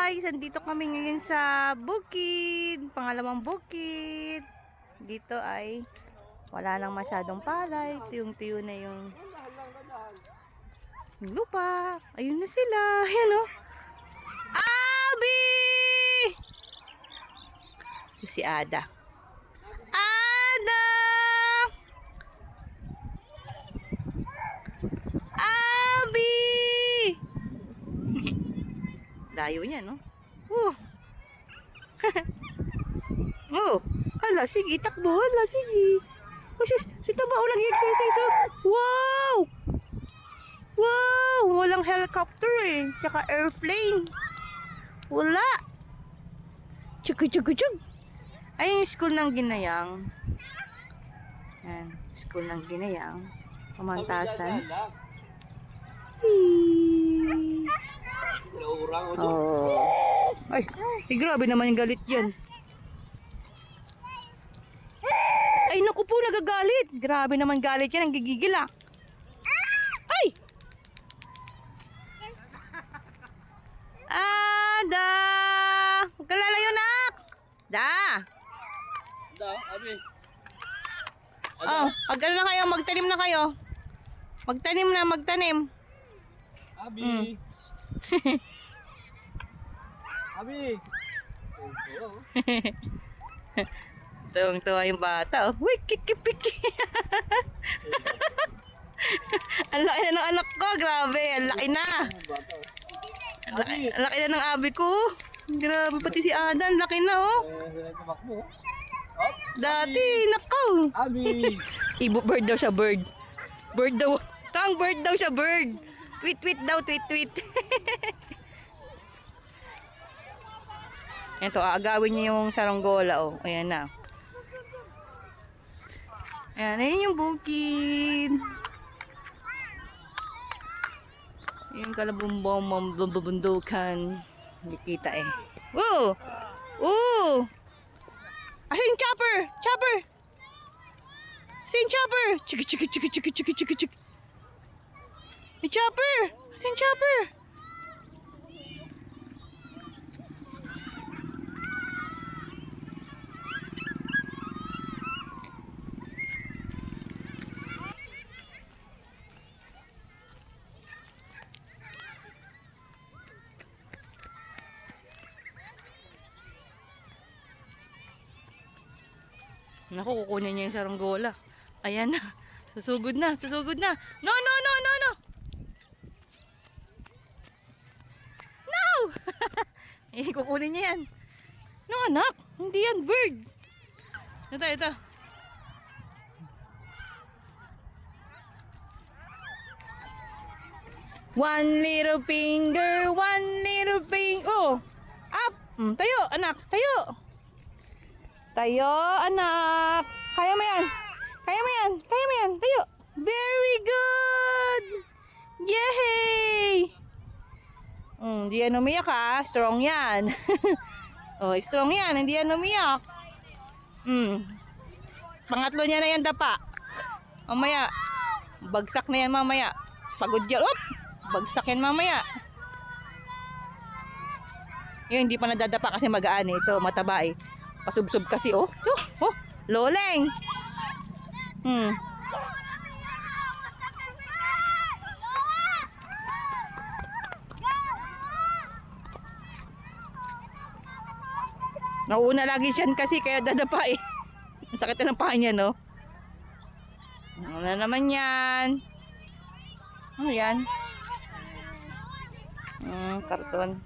guys! Andito kami ngayon sa bukid. Pangalawang bukid. Dito ay wala nang masyadong palay. Tiyong-tiyo na yung lupa. Ayun na sila. Ayan o. Abi! Ito si Ada. Ada! Abi! Layo niya, no? Oh, hala, sige, takbo, hala, sige. Oh, si Taba, nag-exercise, oh. Wow! Wow! Walang helicopter, eh. Tsaka airplane. Wala. Chug-chug-chug. Ay, yung school ng Ginayang. Yan, school ng Ginayang. Pamantasan. Oh. Ay, grabe naman yung galit yan. Ay, naku po, nagagalit. Grabe naman galit yan, ang gigigil ah. Ay! Ada! Huwag ka lalayo, nak! Da! Da, abi. Oh, magkano na kayo, magtanim na kayo. Magtanim na, magtanim. Abi. Abi. Tuwang-tuwa yung bata. Oh. Uy, kikipiki. Ang laki na ng anak ko. Grabe, ang laki na. Ang laki na ng abi ko. Grabe, pati si Ada, ang laki na oh. Dati, nakaw. Abi. Bird daw siya, bird. Bird daw. Tang bird daw siya, bird. Tweet-tweet daw, tweet-tweet. Ito, aagawin niya yung saranggola, oh. Ayan na. Ayan, ayan yung bukid. Yung kalabumbong babundukan. Hindi kita eh. Woo! Woo! Asa yung chopper? Chopper! Asa yung chopper? Chiki, chiki, chiki, chiki, chiki, chiki, chiki. May chopper! Asa yung chopper? Naku, kukunin niya yung saranggola. Ayan na. Susugod na, susugod na. No, no, no, no, no! No! Eh, kukunin niya yan. No, anak. Hindi yan, bird. Ito, ito. One little finger, one little finger. Oh, up. Tayo, anak, tayo. Tayo, anak. Kaya mo yan. Kaya mo yan. Kaya mo yan. Tayo. Very good. Yay! Hindi yan umiyak ha. Strong yan. Oh, strong yan. Hindi yan umiyak. Pangatlo niya na yan dapa. Mamaya. Bagsak na yan mamaya. Pagod yan. Oop! Bagsak yan mamaya. Yun, hindi pa nadadapa kasi magaan eh. Ito, mataba eh. Pasubsob kasi oh. Oh, loleng. Nauna lagi siyan kasi kaya dadapa eh. Ang sakit na ng paa niya, no? Ano na naman yan? Ano yan? Karton.